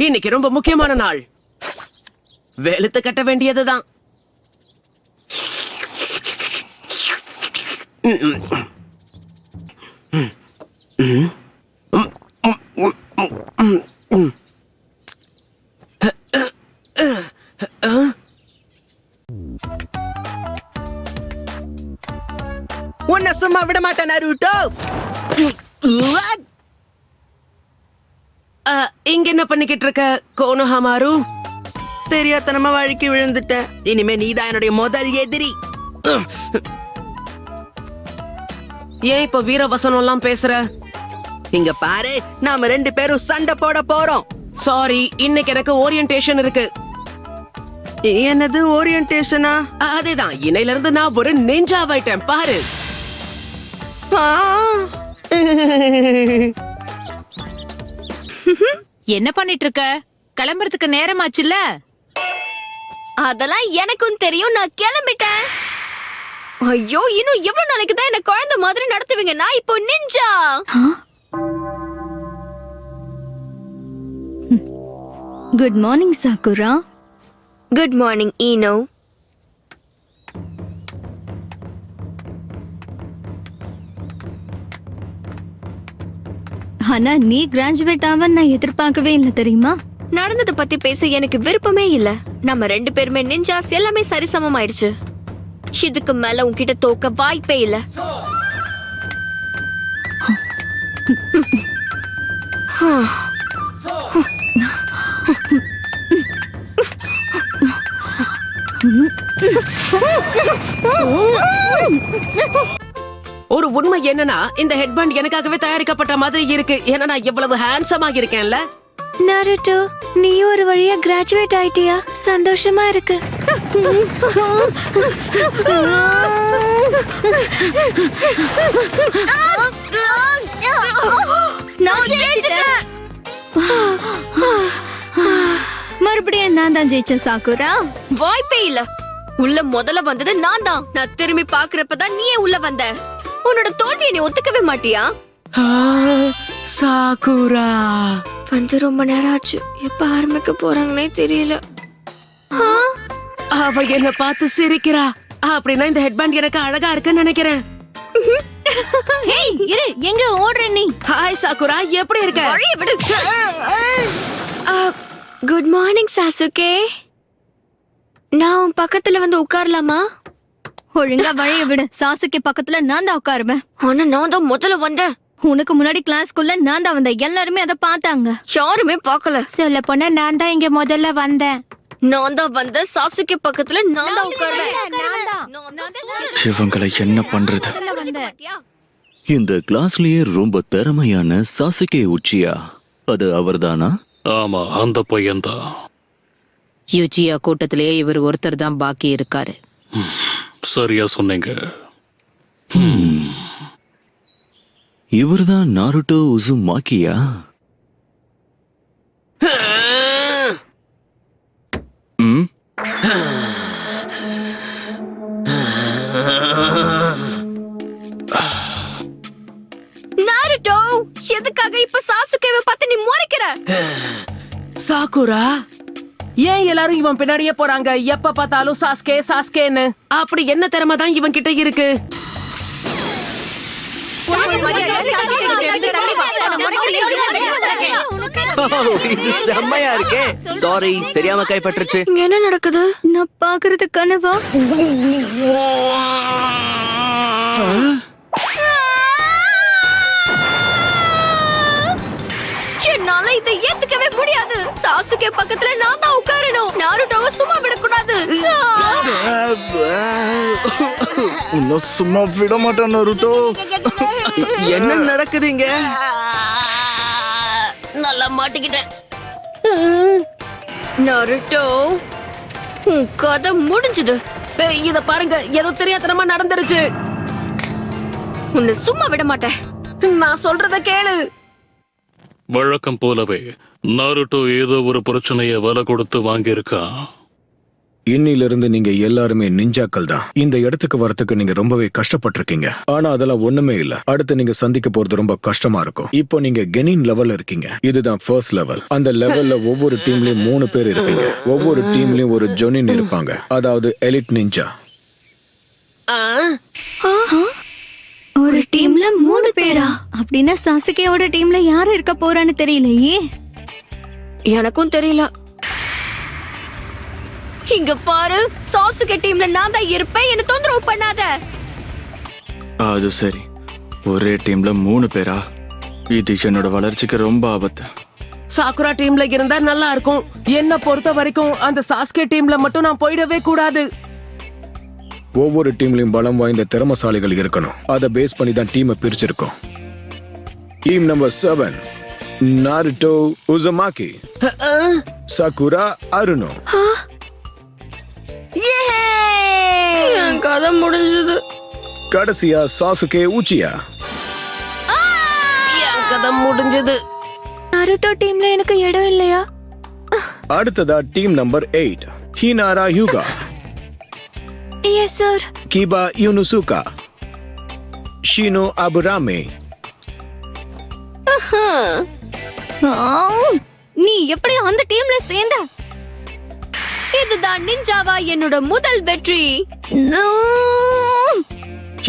இன்னைக்கு ரொம்ப முக்கியமான நாள். வெளுத்து கட்ட வேண்டியதுதான். உன்னை சும்மா விட மாட்டேன் நருட்டோ. இங்க என்ன பண்ணிக்கிட்டு இருக்க கோனோஹாமாரு? தெரியாதனமா வழுக்கி விழுந்துட்ட. இனிமே நீதான் என்னுடைய முதல் எதிரி. ஏன் இப்ப வீரவசனம் எல்லாம் பேசுற? இங்க பாரு, நாம 2 பேரும் சண்டை போட போறோம். சாரி, இன்னைக்கு எனக்கு ஓரியன்டேஷன் இருக்கு. என்னது ஓரியன்டேஷனா? அதேதான். இன்னையில இருந்து நான் ஒரு நிஞ்சாவாயிட்டேன் பாரு. என்ன பண்ணிட்டு இருக்க? கிளம்புறதுக்கு நேரமாச்சுல்ல? அதெல்லாம் எனக்கும் தெரியும், நான் கிளம்பிட்டேன். ஐயோ, இன்னும் எவ்வளவு நாளைக்கு தான் என்ன குழந்தை மாதிரி நடத்துவீங்க? நான் இப்போ ninja. Good morning Sakura. Good morning Eno. ஆனா நீ கிராஜுவேட் ஆவ நான் எதிர்பார்க்கவே இல்ல தெரியுமா? நடந்தத பத்தி பேச எனக்கு விருப்பமே இல்ல. நம்ம 2 பேருமே நிஞ்சாஸ், எல்லாமே சரிசமம் ஆயிடுச்சு. இதுக்கு மேல உன்கிட்ட தோக்க வாய்ப்பே இல்ல. ஒரு உண்மை என்னன்னா, இந்த ஹெட்பேண்ட் எனக்காகவே தயாரிக்கப்பட்ட மாதிரி இருக்கு. ஏன்னா நான் எவ்வளவு ஹேண்ட்ஸமா இருக்கேன்ல. நருட்டோ, நீ ஒரு வழியா கிராஜுவேட் ஆயிட்டியா? சந்தோஷமா இருக்கு. மறுபடியும் நான் தான் ஜெயிச்சேன் சாக்குரா. வாய்ப்பே இல்ல. உள்ள முதல்ல வந்தது நான் தான். நான் திரும்பி பாக்குறப்பதான் நீயே உள்ள வந்த. உன்னோட தோல்வியை நீ ஒத்துக்கவே மாட்டியா? சாக்குரா வந்து ரொம்ப நேரம் ஆச்சு. எப்ப ஆரம்பிக்க போறாங்கன்னே தெரியல. அவ என்ன பார்த்து சிரிக்கிறா. அப்படின்னா இந்த ஹெட்பேண்ட் எனக்கு அழகா இருக்குன்னு நினைக்கிறேன். ஹேய் இரு, எங்க ஓடுற நீ? ஹாய் சாக்குரா, எப்படி இருக்க? Good morning Sasuke. நான் உன் பக்கத்துல வந்து உட்காரலாமா? ஒழுங்கா வழிய விடு. சாசுகே பக்கத்துல நான் தான் உட்காருவேன். ஆனா நான் தான் முதல்ல வந்தேன். உனக்கு முன்னாடி கிளாஸ்க்குள்ள நான் தான் வந்தேன். எல்லாருமே அதை பார்த்தாங்க. யாருமே பார்க்கல. சொல்ல போனா நான் தான் இங்க முதல்ல வந்தேன். நான் தான் வந்த. சாசுகே பக்கத்துல நான் தான் உட்காருவேன். இவங்களை என்ன பண்றது? இந்த கிளாஸ்லயே ரொம்ப திறமையான சாசுகே உச்சியா, அது அவர்தானா? ஆமா, அந்த பையன்தான். யூஜியா கூட்டத்திலேயே இவர் ஒருத்தர் தான் பாக்கி இருக்காரு. சரியா சொன்னீங்க. இவர்தான் நாருட்டோ உசுமாக்கியா? நாருட்டோ, எதுக்காக இப்ப சாசுகேவை பார்த்து நீ முறைக்கிற? சாக்குரா, ஏன் எல்லாரும் இவன் பின்னாடியே போறாங்க? எப்ப பார்த்தாலும் சாஸ்கே சாஸ்கேன்னு. அப்படி என்ன திறமை தான் இவன் கிட்ட இருக்கு? இது செம்மையா இருக்கே. சாரி, தெரியாம கைப்பற்றுச்சு. இங்க என்ன நடக்குது? நான் பாக்குறது கனவா? என்னால இதை ஏத்துக்கவே முடியாது. சாசுகே பக்கத்துல நான் தான் உட்காரணும். நாருட்டோவை சும்மா விடக்கூடாது. சும்மா விட மாட்டேன் நாருட்டோ. என்ன நடக்குதுங்க? நல்லா மாட்டிக்கிட்டேன். நாருட்டோ, உன் கதை முடிஞ்சது. இத பாருங்க, ஏதோ தெரியாதனமா நடந்துருச்சு. உன்னை சும்மா விட மாட்டேன். நான் சொல்றத கேளு. வழக்கம் போலவே நாருட்டோ ஏதோ ஒரு பிரச்சனைய வலை கொடுத்து வாங்கியிருக்கான். இன்னிலிருந்து நீங்க எல்லாருமே நிஞ்சாக்கள் தான். இந்த இடத்துக்கு வரதுக்கு நீங்க ரொம்பவே கஷ்டப்பட்டிருக்கீங்க. ஆனா அதெல்லாம் ஒண்ணுமே இல்ல. அடுத்து நீங்க சந்திக்க போறது ரொம்ப கஷ்டமா இருக்கும். இப்போ நீங்க கெனின் லெவல்ல இருக்கீங்க. இதுதான் ஃபர்ஸ்ட் லெவல். அந்த லெவல்ல ஒவ்வொரு டீம்லயும் 3 பேர் இருப்பீங்க. ஒவ்வொரு டீம்லயும் ஒரு ஜொனின் இருப்பாங்க, அதாவது எலிட் நிஞ்சா. ஒரு டீம்ல 3 பேரா? அப்படின்னா சாசுகேவோட டீம்ல யாரு இருக்க போறான்னு தெரியலையே. எனக்கும் தெரியல. இங்க பாரு, சாசுகே டீம்ல நான் தான் இருப்பேன். என்ன தொந்தரவு பண்ணாத. அது சரி, ஒரே டீம்ல 3 பேரா? இது என்னோட வளர்ச்சிக்கு ரொம்ப ஆபத்து. சாக்குரா டீம்ல இருந்தா நல்லா இருக்கும். என்ன பொறுத்த வரைக்கும் அந்த சாஸ்கே டீம்ல மட்டும் நான் போயிடவே கூடாது. ஒவ்வொரு டீம்லயும் பலம் வாய்ந்த திறமசாலிகள் இருக்கணும். அதை பேஸ் பண்ணி தான் டீமை பிரிச்சிருக்கோம். Team number 7 Naruto Uzumaki, Sakura Haruno. என் கதை முடிஞ்சது. கடைசியா சாசுகே உச்சியா. என் கதை முடிஞ்சது. நருட்டோ டீம்ல எனக்கு இடம் இல்லையா? அடுத்ததா டீம் நம்பர் 8 ஹினாரா யூகா, எஸ் சார். கிபா யூனுசுகா, ஷினோ அபுராமே. நீ எப்படி அந்த டீம்ல சேர்ந்த? இதுதான் நிஞ்சாவா என்னோட முதல் வெற்றி.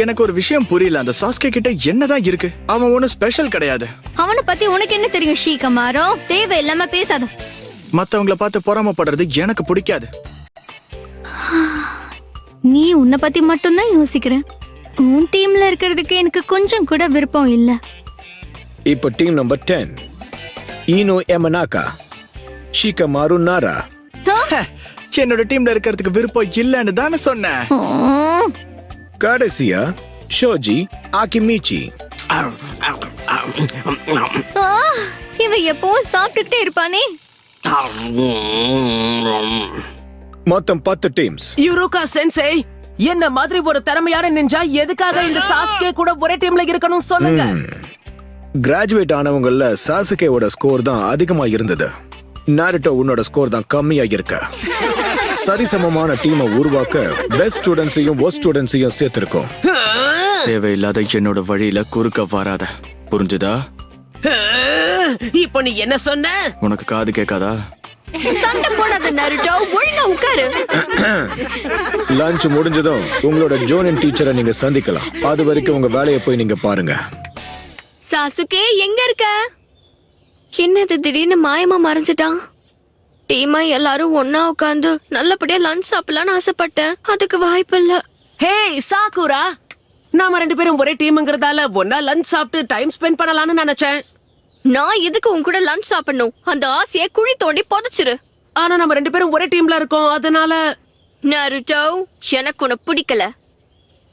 எனக்கு ஒரு விஷயம் புரியல. அந்த சாஸ்கே கிட்ட என்னதான் இருக்கு? அவன் ஒன்னும் ஸ்பெஷல் கிடையாது. அவனை பத்தி உனக்கு என்ன தெரியும் ஷீகமாரோ? தேவையில்லாம பேசாத. மத்தவங்கள பார்த்து பொறாமப்படுறது எனக்கு பிடிக்காது. நீ உன்னை பத்தி மட்டும்தான் யோசிக்கிற. உன் டீம்ல இருக்கிறதுக்கு எனக்கு கொஞ்சம் கூட விருப்பம் இல்ல. இப்ப டீம் நம்பர் 10 ஈனோ எமனாகா, ஷிகமாரு நாரா. என்னோட டீம்ல இருக்கிறதுக்கு விருப்பம் இல்லன்னு தானே சொன்னேன். கடைசியா ஷோஜி ஆகிமிச்சி. இவ எப்பவும் சாப்பிட்டுட்டே இருப்பானே. மொத்தம் 10 டீம்ஸ். யுருகா சென்சே, என்ன மாதிரி ஒரு திறமையான நிஞ்சா எதுக்காக இந்த சாஸ்கே கூட ஒரே டீம்ல இருக்கணும் சொல்லுங்க. கிராஜுவேட் ஆனவங்கல்ல சாசுகேவோட ஸ்கோர் தான் அதிகமா இருந்தது. நாருட்டோ உன்னோட ஸ்கோர் தான் கம்மியா இருக்க. சரிசமமான டீமை உருவாக்க பெஸ்ட் ஸ்டூடெண்ட்ஸையும் வொர்ஸ்ட் ஸ்டூடெண்ட்ஸையும் சேர்த்திருக்கோம். தேவையில்லாத என்னோட வழியில குறுக்க வராத, புரிஞ்சுதா? இப்போ நீ என்ன சொன்ன? உனக்கு காது கேட்காதா? சண்டை போடாத நருட்டோ, ஒழுங்கா உட்காரு. லஞ்ச் முடிஞ்சதும் உங்களோட ஜோனின் டீச்சரை நீங்க சந்திக்கலாம். அது வரைக்கும் உங்க வேலையை போய் நீங்க பாருங்க. சாசுகே எங்க இருக்க? என்னது திடீர்னு மாயமா மறைஞ்சிட்டான்? டீமா எல்லாரும் ஒன்னா உட்காந்து நல்லபடியா லஞ்ச் சாப்பிடலான்னு ஆசைப்பட்டேன். அதுக்கு வாய்ப்பு இல்ல. ஹே சாக்குரா, நாம 2 பேரும் ஒரே டீம்ங்கிறதால ஒன்னா லஞ்ச் சாப்பிட்டு டைம் ஸ்பெண்ட் பண்ணலாம்னு நினைச்சேன். நான் எதுக்கு உன் கூட லஞ்ச் சாப்பிடணும்? அந்த ஆசையை குழி தோண்டி புதைச்சிரு. ஆனா நம்ம 2 பேரும் ஒரே டீம்ல இருக்கோம், அதனால. நருட்டோ, எனக்கு உன்னை பிடிக்கல.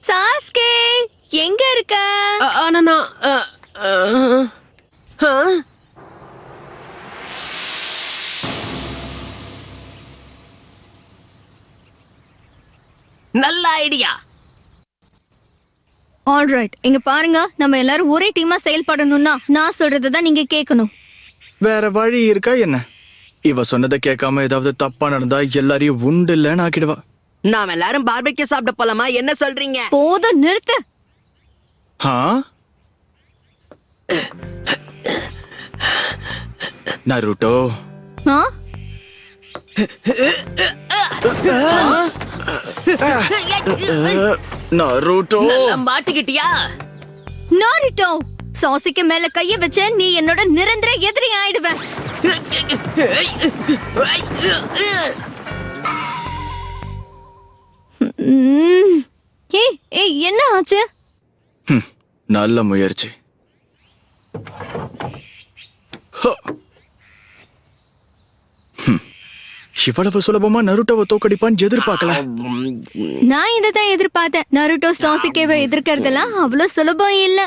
சாஸ்கே எங்க இருக்க? ஆனா நான் நல்ல ஐடியா. ஆல்ரைட், இங்க பாருங்க, நம்ம எல்லாரும் ஒரே டீமா செயல்படணும்னா நான் சொல்றதுதான் நீங்க கேட்கணும். வேற வழி இருக்கா என்ன? இவ சொன்னதை கேட்காம ஏதாவது தப்பா நடந்தா எல்லாரையும் உண்டு இல்லன்னு ஆக்கிடுவா. நாம எல்லாரும் பார்பெக்யூ சாப்பிட போலாமா? என்ன சொல்றீங்க? போதும், நிறுத்து. நருட்டோ, நருட்டோ, மாட்டிக்கிட்டியா? நாருட்டோ, சாசுகே மேல கைய வச்ச நீ என்னோட நிரந்தர எதிரி ஆயிடுவ. ஏய், என்ன ஆச்சு? நல்ல முயற்சி. இவ்வளவு சுலபமா நருட்டோவை தோக்கடிப்பான்னு எதிர்பார்க்கல. நான் இதைதான் எதிர்பார்த்தேன். நருட்டோ சாசுகேவை எதிர்க்கிறதெல்லாம் அவ்வளவு சுலபம் இல்ல.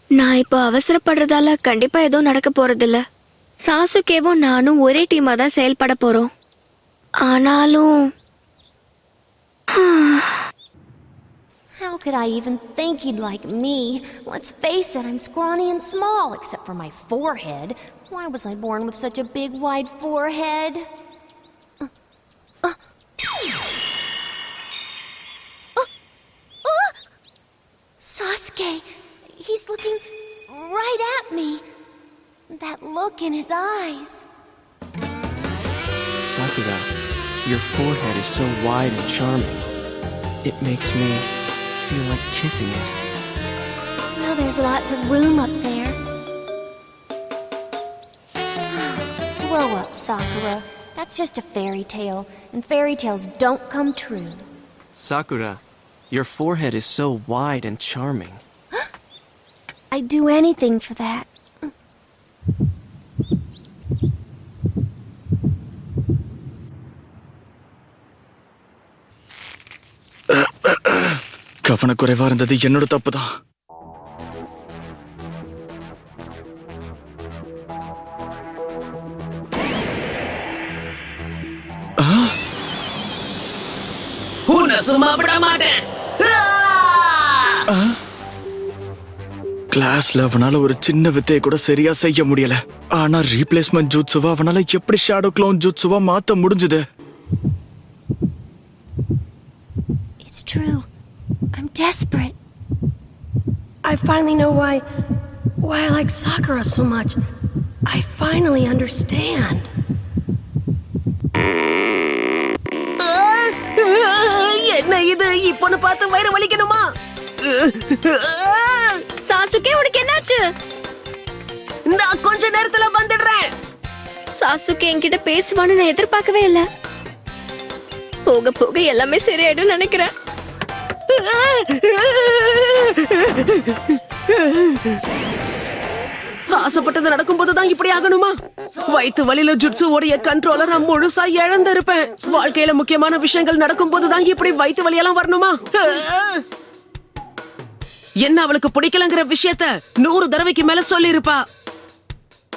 நான் இப்போ அவசரப்படுறதால கண்டிப்பா எதுவும் நடக்க போறதில்ல. சாசுகேவும் நானும் ஒரே டீமா தான் செயல்பட போறோம். ஆனாலும் How could I even think he'd like me? Let's face it, I'm scrawny and small, except for my forehead. Why was I born with such a big, wide forehead? Sasuke, he's looking right at me. That look in his eyes. Sakura, your forehead is so wide and charming. It makes me feel like kissing it. Well, there's lots of room up there. Grow up, Sakura. That's just a fairy tale, and fairy tales don't come true. Sakura, your forehead is so wide and charming. I'd do anything for that. கவனக்குறைவா இருந்தது என்னோட தப்புதான். உன்னை சும்மா விட மாட்டேன். கிளாஸ்ல அவனால ஒரு சின்ன வித்தையை கூட சரியா செய்ய முடியல. ஆனா ரீப்ளேஸ்மெண்ட் ஜூட்சுவா அவனால எப்படி ஷேடோ க்ளோன் ஜூட்சுவா மாத்த முடிஞ்சது? It's true. I'm desperate. I finally know why I like Sakura so much. I finally understand. என்ன இது? இப்பொன்னு பார்த்து வயிறு வலிக்கணுமா? சாசுகே, உனக்கு என்னாச்சு? நான் கொஞ்ச நேரத்துல வந்துடுறேன். சாசுகே என்கிட்ட பேசுவான்னு நான் எதிர்பார்க்கவே இல்ல. போக போக எல்லாமே சரியாயிடும் நினைக்கிறேன். ஆசைப்பட்டது நடக்கும் போதுதான் இப்படி ஆகணுமா? வயிற்று வலியில ஜுட்சு உடைய கண்ட்ரோல நான் முழுசா இழந்திருப்பேன். வாழ்க்கையில முக்கியமான விஷயங்கள் நடக்கும் போதுதான் இப்படி வயிற்று வலியெல்லாம் வரணுமா? என்ன அவளுக்கு பிடிக்கலங்கிற விஷயத்த 100 தடவைக்கு மேல சொல்லி இருப்பா.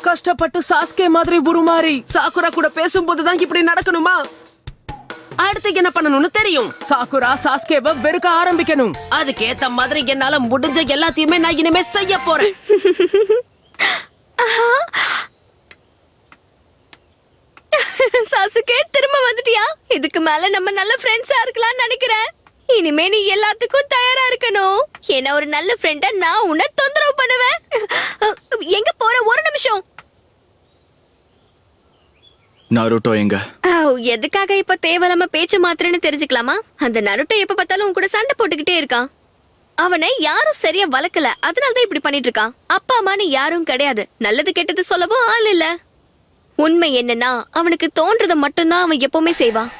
கஷ்டப்பட்டு சாஸ்கே மாதிரி உருமாறி சாக்குரா கூட பேசும்போதுதான் இப்படி நடக்கணுமா? அடுத்து என்ன பண்ணணும்னு தெரியும். சாக்குரா சாஸ்கேவை வெறுக்க ஆரம்பிக்கணும். அதுக்கேத்த மாதிரி என்னால முடிஞ்ச எல்லாத்தையுமே நான் இனிமே செய்ய போறேன். சாசுகே, திரும்ப வந்துட்டியா? இதுக்கு மேல நம்ம நல்ல ஃப்ரெண்ட்ஸா இருக்கலாம்னு நினைக்கிறேன். இனிமே நீ எல்லாத்துக்கும் தயாரா இருக்கணும். ஏன்னா ஒரு நல்ல ஃப்ரெண்டா நான் உன்னை தொந்தரவு பண்ணுவேன். எங்க போற? ஒரு நிமிஷம். நாருட்டோ எங்க? எதுக்காக இப்ப தேவையில்லாம பேச்சு மாத்திரன்னு தெரிஞ்சுக்கலாமா? அந்த நருட்டோ எப்ப பார்த்தாலும் உன் கூட சண்டை போட்டுக்கிட்டே இருக்கான். அவனை யாரும் சரியா வளர்க்கல, அதனாலதான் இப்படி பண்ணிட்டு இருக்கான். அப்பா அம்மான்னு யாரும் கிடையாது. நல்லது கெட்டது சொல்லவும் ஆள் இல்ல. உண்மை என்னன்னா அவனுக்கு தோன்றதை மட்டும்தான் அவன் எப்பவுமே செய்வான்.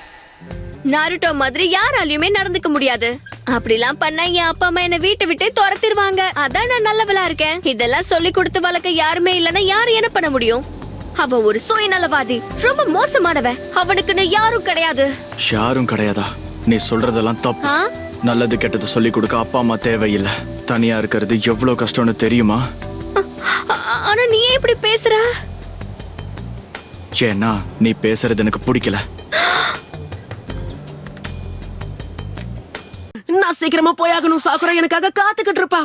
நாருட்டோ மாதிரி யாராலையுமே நடந்துக்க முடியாது. அப்படிலாம் பண்ணா என் அப்பா அம்மா என்ன வீட்டை விட்டு துரத்திடுவாங்க. அதான் நான் நல்லவளா இருக்கேன். இதெல்லாம் சொல்லி கொடுத்து வளர்க்க யாருமே இல்லைன்னா யாரும் என்ன பண்ண முடியும்? அவன் ஒரு சுயநலவாதி, ரொம்ப மோசமானவன். அவனுக்குன்னு யாரும் கிடையாது. யாரும் கிடையாதா? நீ சொல்றதெல்லாம் தப்பு. நல்லது கெட்டது சொல்லி கொடுக்க அப்பா அம்மா தேவையில்லை. தனியா இருக்கிறது எவ்வளவு கஷ்டம்னு தெரியுமா? ஆனா நீ ஏன் இப்படி பேசுற? ஏன்னா நீ பேசுறது எனக்கு பிடிக்கல. நான் சீக்கிரமா போயாகணும். சாக்குரா எனக்காக காத்துக்கிட்டு இருப்பா.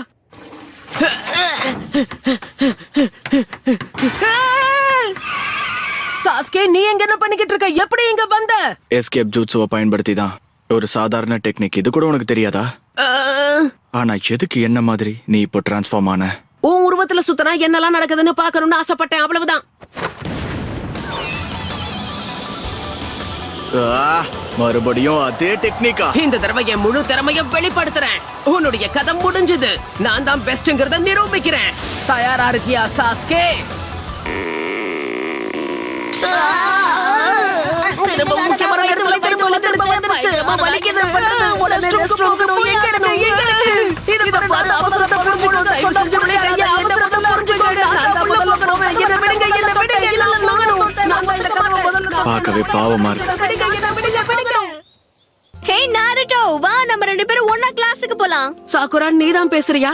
சாஸ்கே, நீ எங்க என்ன பண்ணிக்கிட்டு இருக்க? எப்படி இங்க வந்த? எஸ்கேப் ஜூட்சுவை பயன்படுத்தி தான். ஒரு சாதாரண டெக்னிக். இது கூட உனக்கு தெரியாதா? ஆனா எதுக்கு என்ன மாதிரி நீ இப்போ டிரான்ஸ்ஃபார்ம் ஆன? உன் உருவத்துல சுத்தனா என்னெல்லாம் நடக்குதுன்னு பாக்கணும்னு ஆசைப்பட்டேன், அவ்வளவுதான். மறுபடியும் அதே டெக்னிக்கா? இந்த தடவை என் முழு திறமைய வெளிப்படுத்துறேன். உன்னுடைய கதை முடிஞ்சது. நான் தான் பெஸ்ட்ங்கறத நிரூபிக்கிறேன். தயாரா இருக்கியா சாஸ்கே? பார்க்கவே பாவமா இருக்கு. ஹே நாருட்டோ, வா நம்ம ரெண்டு பேரும் ஒண்ணா கிளாஸுக்கு போலாம். சாக்குரா, நீதான் பேசுறியா?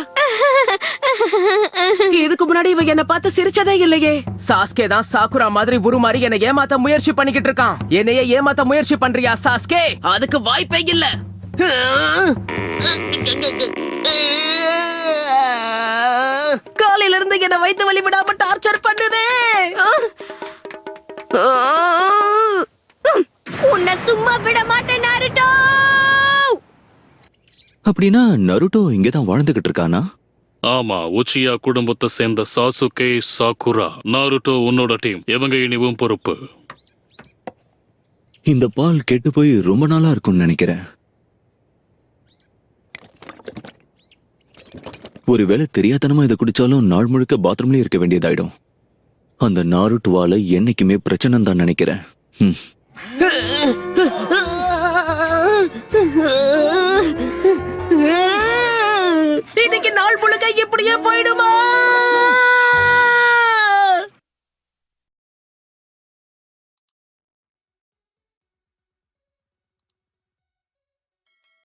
இதுக்கு முன்னாடி இவ என்ன பார்த்து சிரிச்சதே இல்லையே. சாஸ்கே தான் சாக்குரா மாதிரி உருமாறி என்னை ஏமாத்த முயற்சி பண்ணிக்கிட்டு இருக்கான். என்னையே ஏமாத்த முயற்சி பண்றியா சாஸ்கே? அதுக்கு வாய்ப்பே இல்ல. கா காலையில இருந்து என்ன வயித்து வலி விடாம டார்ச்சர் பண்ணுதே. உன்னை சும்மா விட மாட்டேன் நாருட்டோ. அப்படின்னா நருட்டோ இங்கதான் வாழ்ந்துகிட்டு இருக்கானா? ஆமா, உச்சியா குடும்பத்தை சேர்ந்த சாசுகே, சாக்குரா, நாருட்டோ உன்னோட டீம். இவங்க இனிவும் பொறுப்பு. இந்த பால் கெட்டு போய் ரொம்ப நாளா இருக்கும்னு நினைக்கிறேன். ஒருவேளை தெரியாதனமா இதை குடிச்சாலும் நாள் முழுக்க பாத்ரூம்லயே இருக்க வேண்டியதாயிடும். அந்த நாருட்டுவால என்னைக்குமே பிரச்சனை தான் நினைக்கிறேன். இன்னைக்கு நாள் முழுக்க இப்படியே போயிடுமா?